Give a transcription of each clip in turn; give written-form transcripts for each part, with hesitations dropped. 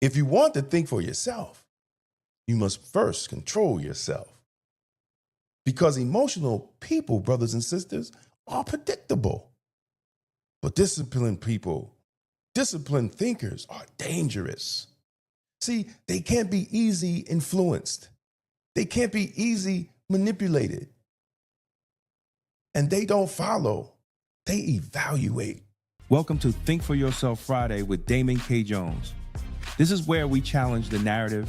If you want to think for yourself, you must first control yourself. Because emotional people, brothers and sisters, are predictable. But disciplined people, disciplined thinkers are dangerous. See, they can't be easy influenced. They can't be easy manipulated. And they don't follow, they evaluate. Welcome to Think for Yourself Friday with Damon K. Jones. This is where we challenge the narrative,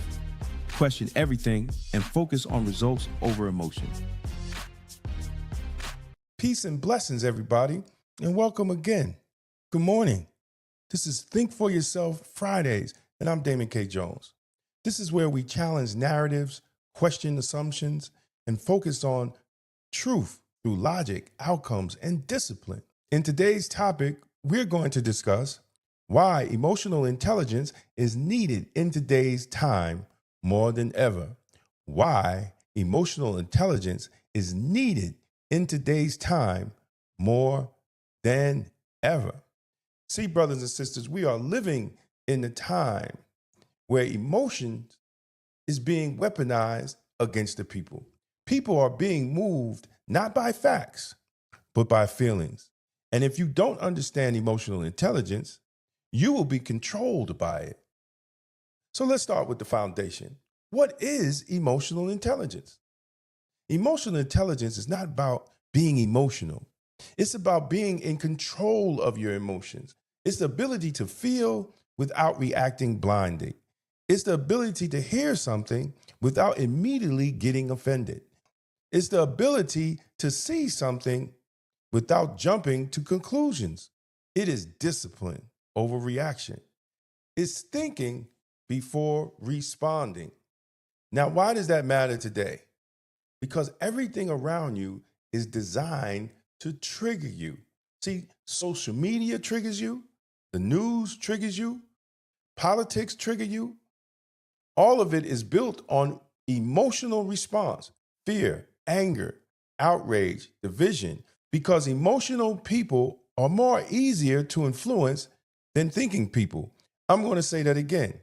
question everything, and focus on results over emotion. Peace and blessings, everybody, and welcome again. Good morning. This is Think for Yourself Fridays, and I'm Damon K. Jones. This is where we challenge narratives, question assumptions, and focus on truth through logic, outcomes, and discipline. In today's topic, we're going to discuss why emotional intelligence is needed in today's time more than ever. Why emotional intelligence is needed in today's time more than ever. See, brothers and sisters, we are living in a time where emotion is being weaponized against the people. People are being moved not by facts, but by feelings. And if you don't understand emotional intelligence, you will be controlled by it. So let's start with the foundation. What is emotional intelligence? Emotional intelligence is not about being emotional. It's about being in control of your emotions. It's the ability to feel without reacting blindly. It's the ability to hear something without immediately getting offended. It's the ability to see something without jumping to conclusions. It is discipline over reaction. It's thinking before responding. Now, why does that matter today? Because everything around you is designed to trigger you. See, social media triggers you, the news triggers you, politics trigger you. All of it is built on emotional response, fear, anger, outrage, division, because emotional people are more easier to influence than thinking people. I'm going to say that again.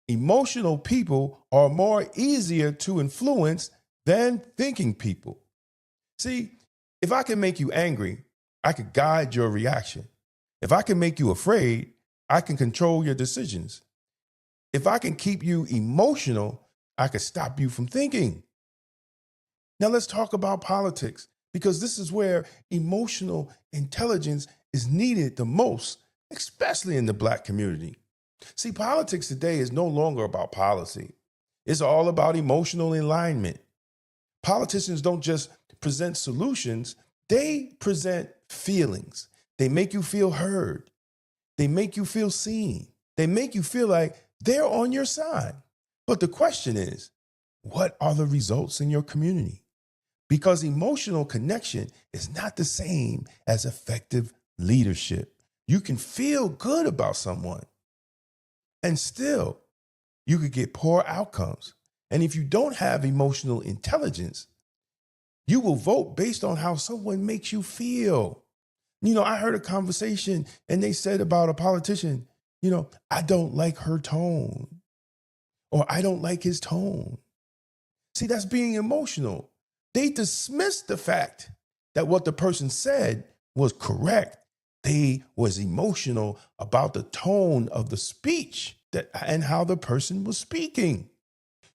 Emotional people are more easier to influence than thinking people. See, if I can make you angry, I could guide your reaction. If I can make you afraid, I can control your decisions. If I can keep you emotional, I can stop you from thinking. Now let's talk about politics, because this is where emotional intelligence is needed the most, especially in the Black community. See, politics today is no longer about policy. It's all about emotional alignment. Politicians don't just present solutions, they present feelings. They make you feel heard. They make you feel seen. They make you feel like they're on your side. But the question is, what are the results in your community? Because emotional connection is not the same as effective leadership. You can feel good about someone, and still you could get poor outcomes. And if you don't have emotional intelligence, you will vote based on how someone makes you feel. You know, I heard a conversation and they said about a politician, I don't like her tone, or I don't like his tone. See, that's being emotional. They dismissed the fact that what the person said was correct. They was emotional about the tone of the speech and how the person was speaking.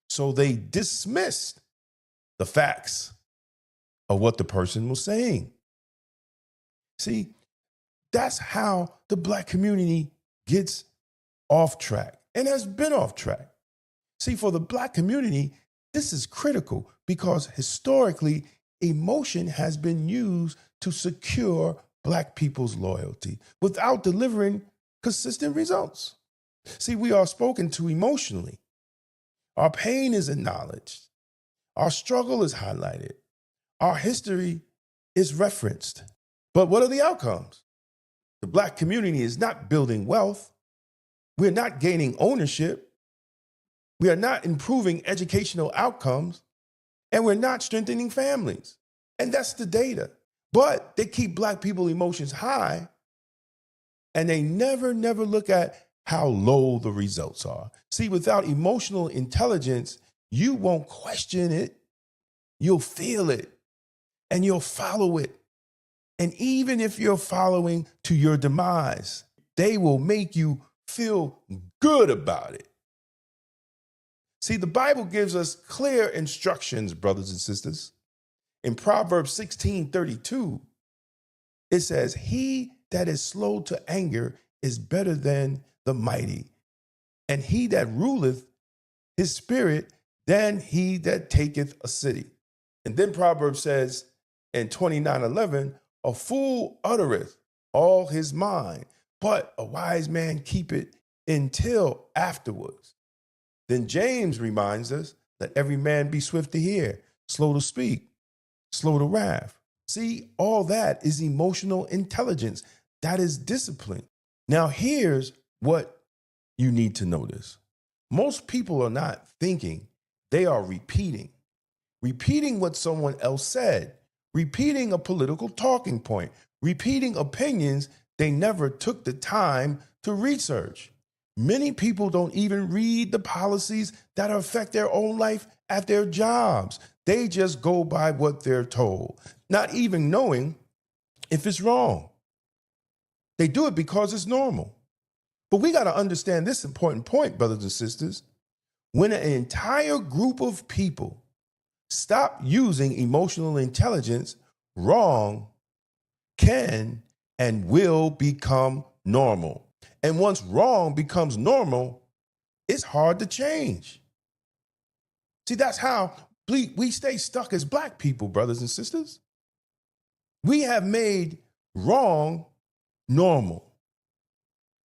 So they dismissed the facts of what the person was saying. See, that's how the Black community gets off track and has been off track. See, for the Black community, this is critical because historically, emotion has been used to secure Black people's loyalty without delivering consistent results. See, we are spoken to emotionally. Our pain is acknowledged. Our struggle is highlighted. Our history is referenced. But what are the outcomes? The Black community is not building wealth. We're not gaining ownership. We are not improving educational outcomes. And we're not strengthening families. And that's the data. But they keep Black people emotions high. And they never look at how low the results are. See, without emotional intelligence, you won't question it. You'll feel it and you'll follow it. And even if you're following to your demise, they will make you feel good about it. See, the Bible gives us clear instructions, brothers and sisters. In Proverbs 16:32, it says, "He that is slow to anger is better than the mighty, and he that ruleth his spirit than he that taketh a city." And then Proverbs says in 29:11, "A fool uttereth all his mind, but a wise man keepeth until afterwards." Then James reminds us, "Let every man be swift to hear, slow to speak, slow to wrath." See, all that is emotional intelligence. That is discipline. Now, here's what you need to notice. Most people are not thinking, they are repeating. Repeating what someone else said, repeating a political talking point, repeating opinions they never took the time to research. Many people don't even read the policies that affect their own life at their jobs. They just go by what they're told, not even knowing if it's wrong. They do it because it's normal. But we got to understand this important point, brothers and sisters. When an entire group of people stop using emotional intelligence, wrong can and will become normal. And once wrong becomes normal, it's hard to change. See, that's how we stay stuck as Black people, brothers and sisters. We have made wrong normal.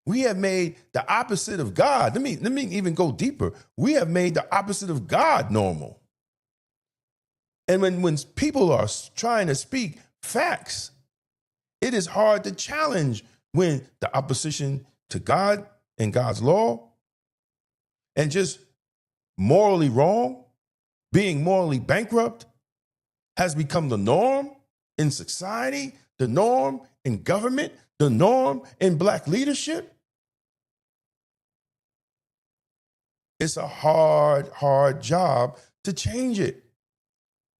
We have made the opposite of God. Let me even go deeper. We have made the opposite of God normal. And when people are trying to speak facts, it is hard to challenge when the opposition to God and God's law and just morally wrong, being morally bankrupt, has become the norm in society, the norm in government, the norm in Black leadership. It's a hard job to change it.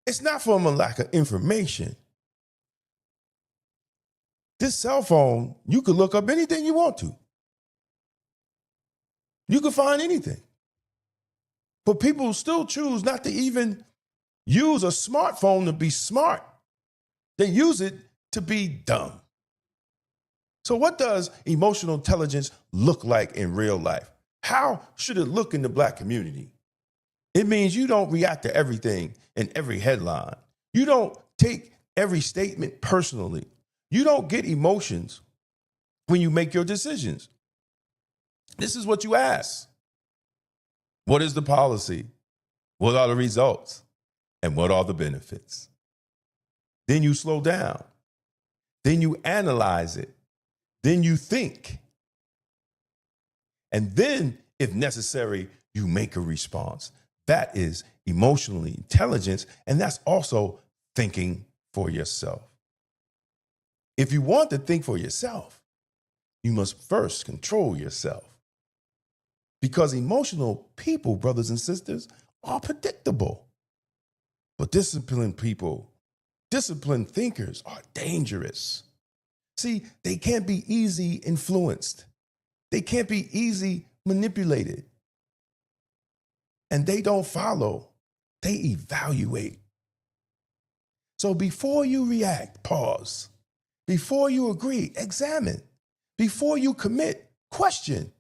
It's not from a lack of information. This cell phone, you could look up anything you want to. You could find anything. But people still choose not to even use a smartphone to be smart. They use it to be dumb. So what does emotional intelligence look like in real life? How should it look in the Black community? It means you don't react to everything in every headline. You don't take every statement personally. You don't get emotions when you make your decisions. This is what you ask. What is the policy? What are the results? And what are the benefits? Then you slow down. Then you analyze it. Then you think. And then, if necessary, you make a response. That is emotional intelligence, and that's also thinking for yourself. If you want to think for yourself, you must first control yourself. Because emotional people, brothers and sisters, are predictable. But disciplined people, disciplined thinkers are dangerous. See, they can't be easy influenced. They can't be easy manipulated. And they don't follow, they evaluate. So before you react, pause. Before you agree, examine. Before you commit, question.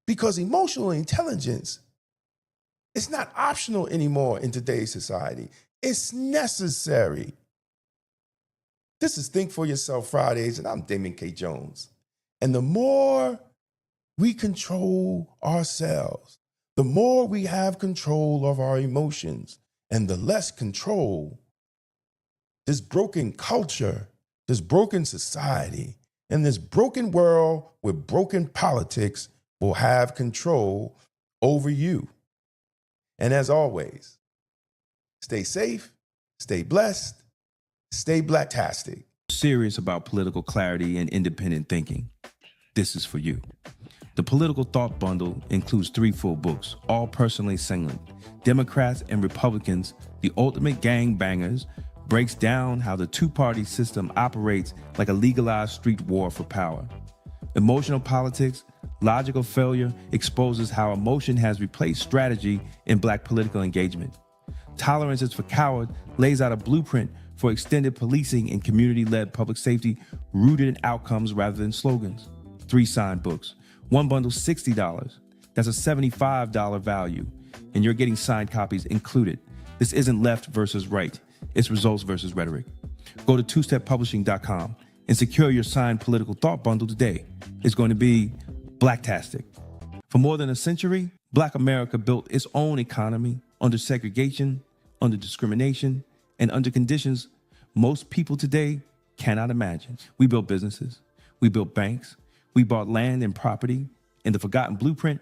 Because emotional intelligence is not optional anymore in today's society. It's necessary. This is Think for Yourself Fridays, and I'm Damon K. Jones. And the more we control ourselves, the more we have control of our emotions, and the less control this broken culture, this broken society, and this broken world with broken politics will have control over you. And as always, stay safe, stay blessed, stay Blacktastic. Serious about political clarity and independent thinking. This is for you. The Political Thought Bundle includes 3 full books, all personally signed. Democrats and Republicans, The Ultimate Gangbangers, breaks down how the two-party system operates like a legalized street war for power. Emotional Politics, Logical Failure exposes how emotion has replaced strategy in Black political engagement. Tolerance is for Cowards lays out a blueprint for extended policing and community-led public safety rooted in outcomes rather than slogans. 3 signed books. One bundle, $60. That's a $75 value, and you're getting signed copies included. This isn't left versus right. It's results versus rhetoric. Go to twosteppublishing.com and secure your signed Political Thought Bundle today. It's going to be Blacktastic. For more than a century, Black America built its own economy under segregation, under discrimination, and under conditions most people today cannot imagine. We built businesses, we built banks, we bought land and property. In The Forgotten Blueprint,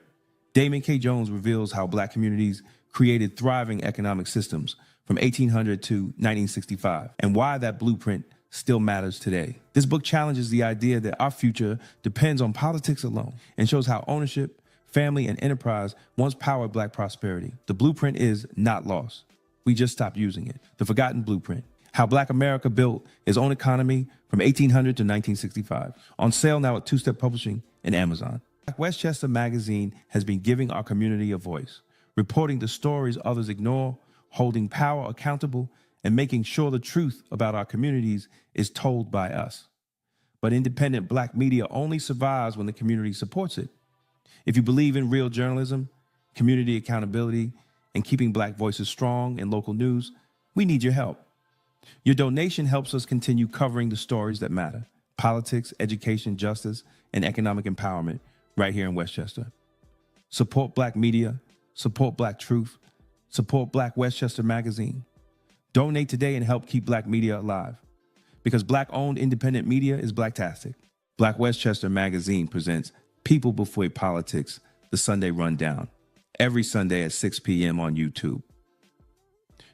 Damon K. Jones reveals how Black communities created thriving economic systems from 1800 to 1965, and why that blueprint still matters today. This book challenges the idea that our future depends on politics alone and shows how ownership, family, and enterprise once powered Black prosperity. The blueprint is not lost. We just stopped using it. The Forgotten Blueprint, how Black America built its own economy from 1800 to 1965. On sale now at Two-Step Publishing and Amazon. Black Westchester Magazine has been giving our community a voice, reporting the stories others ignore, holding power accountable, and making sure the truth about our communities is told by us. But independent Black media only survives when the community supports it. If you believe in real journalism, community accountability, and keeping Black voices strong in local news, we need your help. Your donation helps us continue covering the stories that matter: politics, education, justice, and economic empowerment right here in Westchester. Support Black media, support Black truth, support Black Westchester Magazine. Donate today and help keep Black media alive. Because Black-owned independent media is Blacktastic. Black Westchester Magazine presents People Before Politics, the Sunday Rundown, every Sunday at 6 p.m. on YouTube.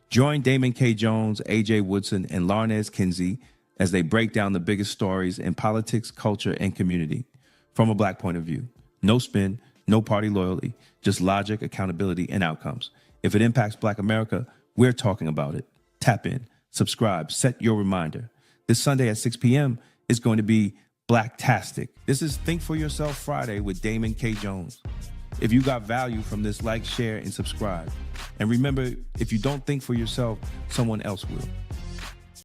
Join Damon K. Jones, A.J. Woodson, and Larnez Kinsey as they break down the biggest stories in politics, culture, and community from a Black point of view. No spin, no party loyalty, just logic, accountability, and outcomes. If it impacts Black America, we're talking about it. Tap in, subscribe, set your reminder. This Sunday at 6 p.m. is going to be Blacktastic. This is Think For Yourself Friday with Damon K. Jones. If you got value from this, like, share, and subscribe. And remember, if you don't think for yourself, someone else will.